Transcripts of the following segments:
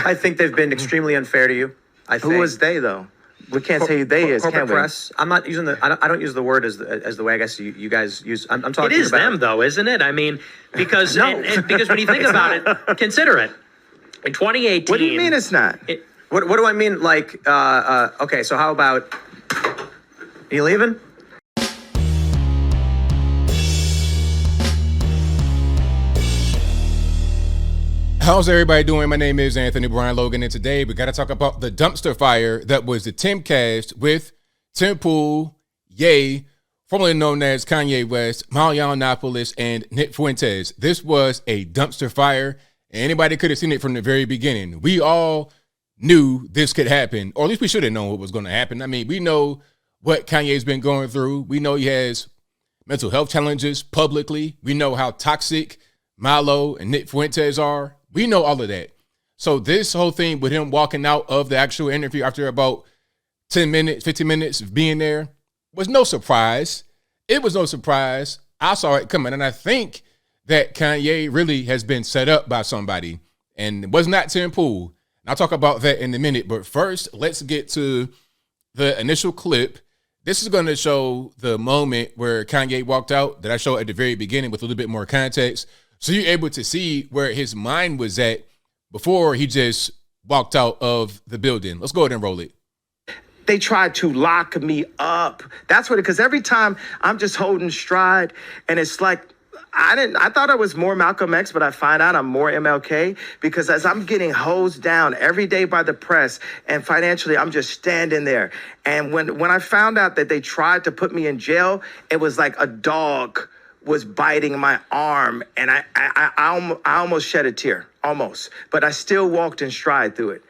I think they've been extremely unfair to you. Who was they though? We can't say they is, corporate can we? press. I'm not using the. I don't use the word as the way I guess you guys use. I'm talking. It is about them though, isn't it? I mean, because because when you think about it, consider it. In 2018. What do you mean it's not? What do I mean? Like, okay, so how about? You leaving? How's everybody doing? My name is Anthony Brian Logan, and today we got to talk about the dumpster fire that was the Timcast with Tim Pool, Ye, formerly known as Kanye West, Mao Yiannopoulos, and Nick Fuentes. This was a dumpster fire, and anybody could have seen it from the very beginning. We all knew this could happen, or at least we should have known what was going to happen. I mean, we know what Kanye's been going through. We know he has mental health challenges publicly. We know how toxic Milo and Nick Fuentes are. We know all of that. So this whole thing with him walking out of the actual interview after about 10 minutes, 15 minutes of being there was no surprise. It was no surprise. I saw it coming. And I think that Kanye really has been set up by somebody. And it was not Tim Pool. And I'll talk about that in a minute. But first, let's get to the initial clip. This is going to show the moment where Kanye walked out that I showed at the very beginning with a little bit more context. So you're able to see where his mind was at before he just walked out of the building. Let's go ahead and roll it. They tried to lock me up. That's what because every time I'm just holding stride and it's like, I thought I was more Malcolm X, but I find out I'm more MLK because as I'm getting hosed down every day by the press and financially, I'm just standing there. And when I found out that they tried to put me in jail, it was like a dog was biting my arm, and I almost shed a tear, almost, but I still walked in stride through it.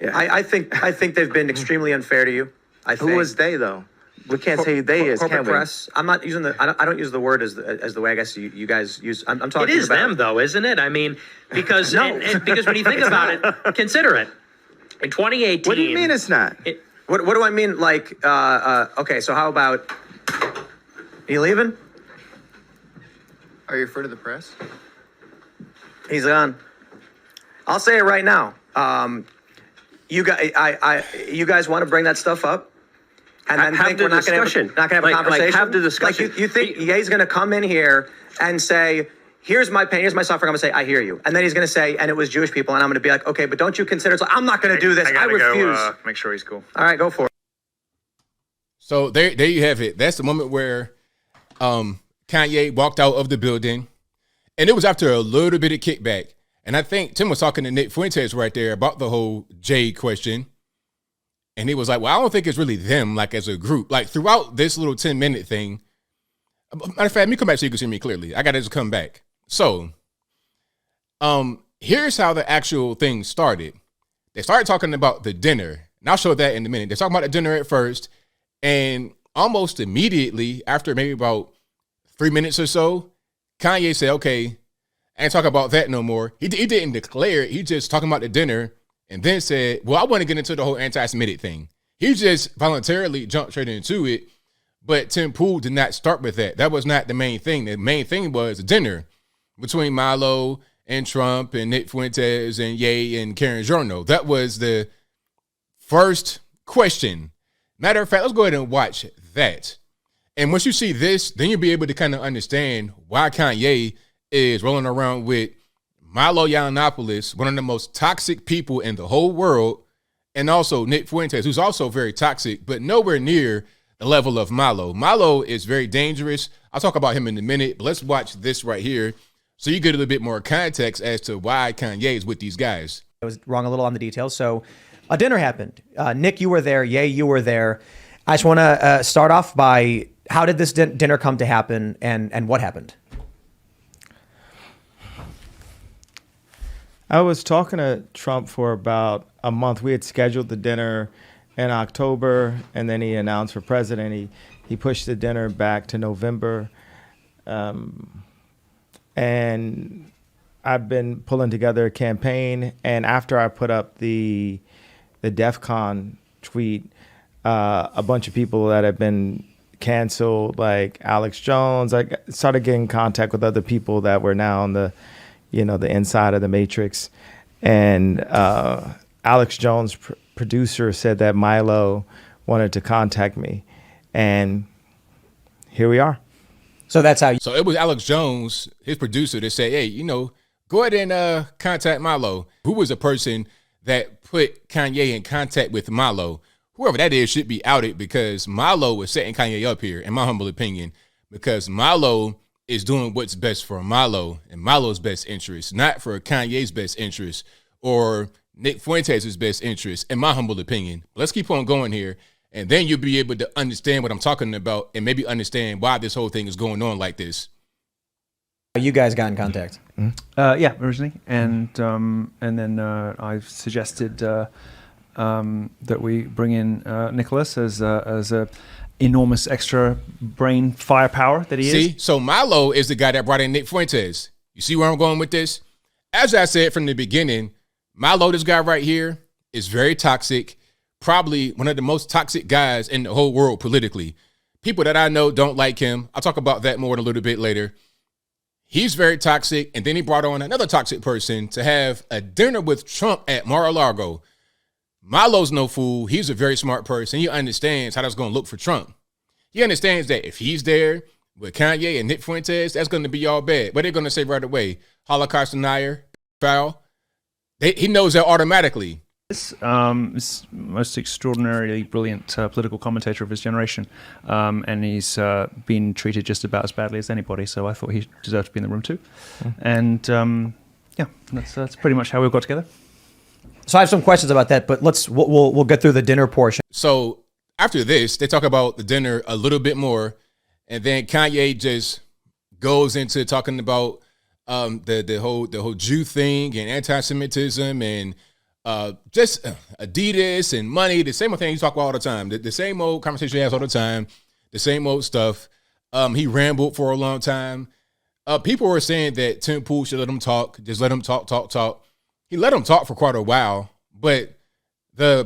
Yeah. I think they've been extremely unfair to you. Who was they though? We can't say they is, corporate can we? press. I'm not using the. I don't use the word as the way I guess you guys use. I'm talking. It is about them though, isn't it? I mean, because because when you think about it, consider it. In 2018. What do you mean it's not? What do I mean? Like, okay, so how about? You leaving? Are you referring to the press? He's gone. I'll say it right now. You guys want to bring that stuff up, and then think we're not going to have a conversation. Have the discussion. Like you think Ye's going to come in here and say, "Here's my pain, here's my suffering." I'm going to say, "I hear you," and then he's going to say, "And it was Jewish people," and I'm going to be like, "Okay, but don't you consider?" So I'm not going to do this. I refuse. Go, make sure he's cool. All right, go for it. So there you have it. That's the moment where Kanye walked out of the building, and it was after a little bit of kickback. And I think Tim was talking to Nick Fuentes right there about the whole Jay question. And he was like, well, I don't think it's really them, like as a group. Like throughout this little 10-minute thing, matter of fact, let me come back so you can see me clearly. I got to just come back. So here's how the actual thing started. They started talking about the dinner. And I'll show that in a minute. They're talking about the dinner at first. And almost immediately, after maybe about 3 minutes or so, Kanye said, okay, I ain't talking about that no more. He didn't declare it. He just talking about the dinner and then said, well, I want to get into the whole anti-Semitic thing. He just voluntarily jumped straight into it. But Tim Pool did not start with that. That was not the main thing. The main thing was the dinner between Milo and Trump and Nick Fuentes and Ye and Karen Giorno. That was the first question. Matter of fact, let's go ahead and watch that. And once you see this, then you'll be able to kind of understand why Kanye is rolling around with Milo Yiannopoulos, one of the most toxic people in the whole world, and also Nick Fuentes, who's also very toxic, but nowhere near the level of Milo. Milo is very dangerous. I'll talk about him in a minute, but let's watch this right here so you get a little bit more context as to why Kanye is with these guys. I was wrong a little on the details. So a dinner happened. Nick, you were there. Ye, you were there. I just want to start off by how did this dinner come to happen and what happened? I was talking to Trump for about a month. We had scheduled the dinner in October, and then he announced for president. He pushed the dinner back to November. And I've been pulling together a campaign. And after I put up the DEF CON tweet, a bunch of people that have been canceled, like Alex Jones, I started getting in contact with other people that were now on the inside of the matrix. And Alex Jones, producer, said that Milo wanted to contact me, and here we are. So that's how you. So it was Alex Jones, his producer, that said, hey, go ahead and contact Milo. Who was the person that put Kanye in contact with Milo? Whoever that is should be outed, because Milo was setting Kanye up here, in my humble opinion, because Milo is doing what's best for Milo and Milo's best interest, not for Kanye's best interest or Nick Fuentes' best interest, in my humble opinion. Let's keep on going here. And then you'll be able to understand what I'm talking about and maybe understand why this whole thing is going on like this. You guys got in contact. Yeah, originally. And then I suggested that we bring in Nicholas as a enormous extra brain firepower that he is. See, so Milo is the guy that brought in Nick Fuentes. You see where I'm going with this? As I said from the beginning, Milo, this guy right here, is very toxic. Probably one of the most toxic guys in the whole world politically. People that I know don't like him. I'll talk about that more in a little bit later. He's very toxic. And then he brought on another toxic person to have a dinner with Trump at Mar-a-Lago. Milo's no fool. He's a very smart person. He understands how that's going to look for Trump. He understands that if he's there with Kanye and Nick Fuentes, that's going to be all bad. But they're going to say right away, Holocaust denier, foul. He knows that automatically. This most extraordinarily brilliant political commentator of his generation, and he's been treated just about as badly as anybody. So I thought he deserved to be in the room too. And yeah, that's pretty much how we got together. So I have some questions about that, but we'll get through the dinner portion. So after this, they talk about the dinner a little bit more, and then Kanye just goes into talking about the whole Jew thing and anti-Semitism and just Adidas and money, the same old thing you talk about all the time, the same old conversation he has all the time, the same old stuff. He rambled for a long time. People were saying that Tim Pool should let him talk, just let him talk. He let him talk for quite a while, but the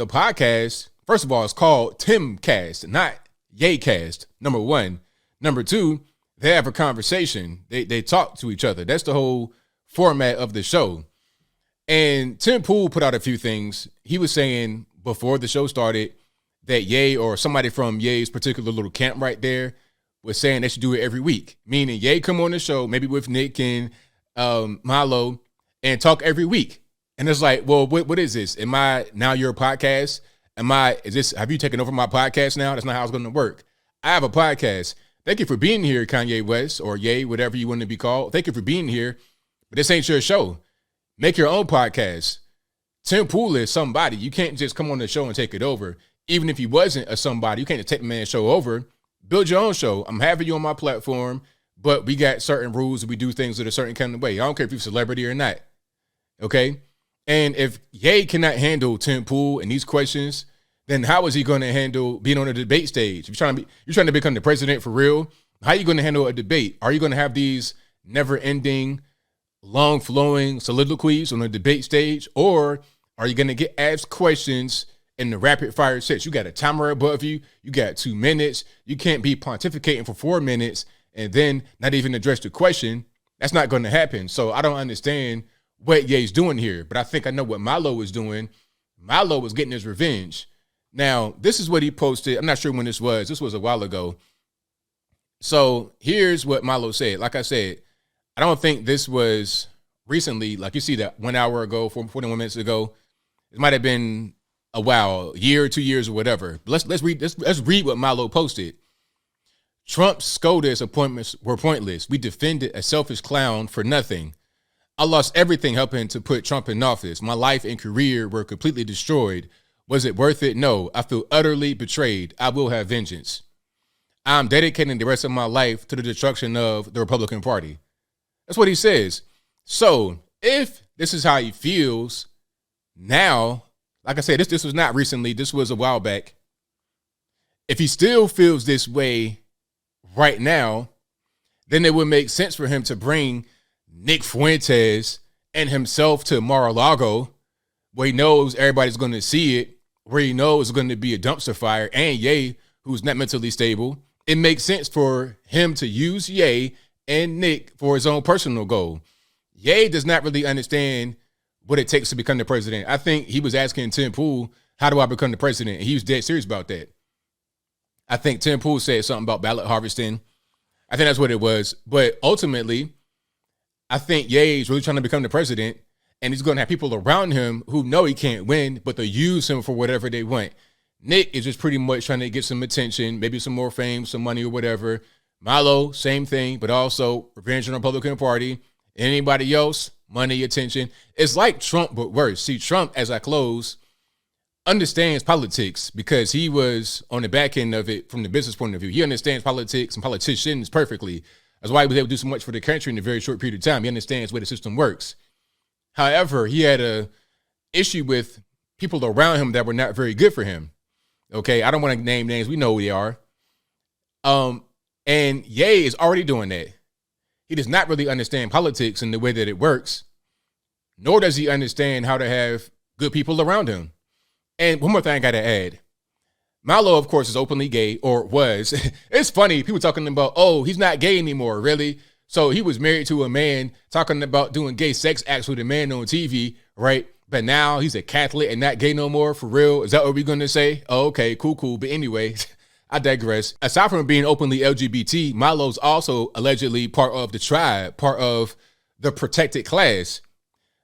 podcast, first of all, is called Timcast, not Yaycast, number one. Number two, they have a conversation. They talk to each other. That's the whole format of the show. And Tim Pool put out a few things. He was saying before the show started that Ye, or somebody from Ye's particular little camp right there, was saying they should do it every week. Meaning Ye come on the show, maybe with Nick and Milo, and talk every week. And it's like, well, what is this? Am I now your podcast? Have you taken over my podcast now? That's not how it's going to work. I have a podcast. Thank you for being here, Kanye West, or Ye, whatever you want to be called. Thank you for being here. But this ain't your show. Make your own podcast. Tim Pool is somebody. You can't just come on the show and take it over. Even if he wasn't a somebody, you can't just take the man's show over. Build your own show. I'm having you on my platform, but we got certain rules and we do things in a certain kind of way. I don't care if you're a celebrity or not. Okay? And if Ye cannot handle Tim Pool and these questions, then how is he going to handle being on a debate stage? If you're trying to become the president for real, how are you going to handle a debate? Are you going to have these never-ending, long-flowing soliloquies on the debate stage, or are you going to get asked questions in the rapid-fire sets? You got a timer above you. You got 2 minutes. You can't be pontificating for 4 minutes and then not even address the question. That's not going to happen. So I don't understand what Ye's doing here, but I think I know what Milo is doing. Milo was getting his revenge. Now, this is what he posted. I'm not sure when this was. This was a while ago. So here's what Milo said. Like I said, I don't think this was recently. Like you see that 1 hour ago, 41 minutes ago. It might have been a while, a year or 2 years or whatever. But let's read what Milo posted. Trump's SCOTUS appointments were pointless. We defended a selfish clown for nothing. I lost everything helping to put Trump in office. My life and career were completely destroyed. Was it worth it? No. I feel utterly betrayed. I will have vengeance. I'm dedicating the rest of my life to the destruction of the Republican Party. That's what he says. So if this is how he feels now, like I said, this was not recently. This was a while back. If he still feels this way right now, then it would make sense for him to bring Nick Fuentes and himself to Mar-a-Lago, where he knows everybody's going to see it, where he knows it's going to be a dumpster fire, and Ye, who's not mentally stable. It makes sense for him to use Ye and Nick for his own personal goal. Ye does not really understand what it takes to become the president. I think he was asking Tim Pool, how do I become the president? And he was dead serious about that. I think Tim Pool said something about ballot harvesting. I think that's what it was. But ultimately, I think Ye is really trying to become the president, and he's going to have people around him who know he can't win, but they'll use him for whatever they want. Nick is just pretty much trying to get some attention, maybe some more fame, some money or whatever. Milo, same thing, but also revenge on the Republican Party. Anybody else, money, attention. It's like Trump, but worse. See, Trump, as I close, understands politics because he was on the back end of it from the business point of view. He understands politics and politicians perfectly. That's why he was able to do so much for the country in a very short period of time. He understands the way the system works. However, he had a issue with people around him that were not very good for him. Okay, I don't want to name names. We know who they are. And Ye is already doing that. He does not really understand politics and the way that it works, nor does he understand how to have good people around him. And one more thing I got to add. Milo, of course, is openly gay, or was. It's funny, people talking about, oh, he's not gay anymore, really? So he was married to a man talking about doing gay sex acts with a man on TV, right? But now he's a Catholic and not gay no more, for real? Is that what we're going to say? Oh, okay, cool. But anyway, I digress. Aside from being openly LGBT, Milo's also allegedly part of the tribe, part of the protected class.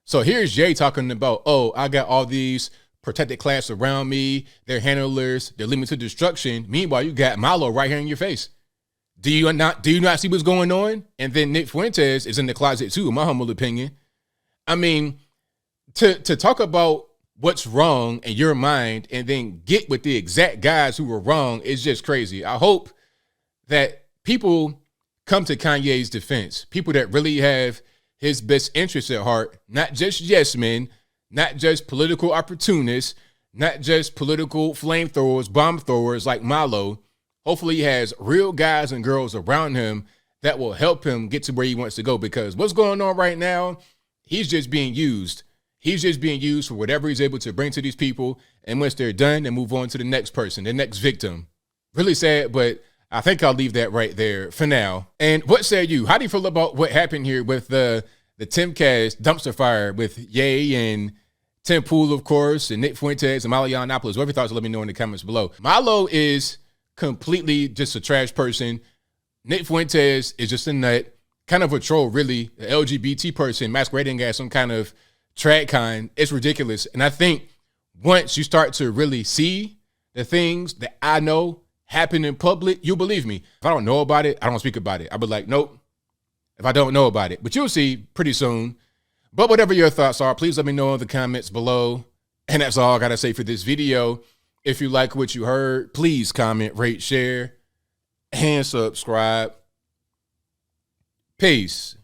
So here's Jay talking about, oh, I got all these protected class around me. They're handlers. They're leading me to destruction. Meanwhile, you got Milo right here in your face. Do you not see what's going on? And then Nick Fuentes is in the closet too, in my humble opinion. I mean, to talk about what's wrong in your mind and then get with the exact guys who were wrong is just crazy. I hope that people come to Kanye's defense, people that really have his best interests at heart, not just yes men, not just political opportunists, not just political flamethrowers, bomb throwers like Milo. Hopefully he has real guys and girls around him that will help him get to where he wants to go, because what's going on right now, he's just being used. He's just being used for whatever he's able to bring to these people. And once they're done, they move on to the next person, the next victim. Really sad, but I think I'll leave that right there for now. And what say you? How do you feel about what happened here with the Timcast dumpster fire with Ye and Tim Pool, of course, and Nick Fuentes and Milo Yiannopoulos? Whatever your thoughts, let me know in the comments below. Milo is completely just a trash person. Nick Fuentes is just a nut, kind of a troll, really, an LGBT person masquerading as some kind of trad con. It's ridiculous. And I think once you start to really see the things that I know happen in public, you'll believe me. If I don't know about it, I don't speak about it. I'll be like, nope, if I don't know about it. But you'll see pretty soon. But whatever your thoughts are, please let me know in the comments below. And that's all I got to say for this video. If you like what you heard, please comment, rate, share, and subscribe. Peace.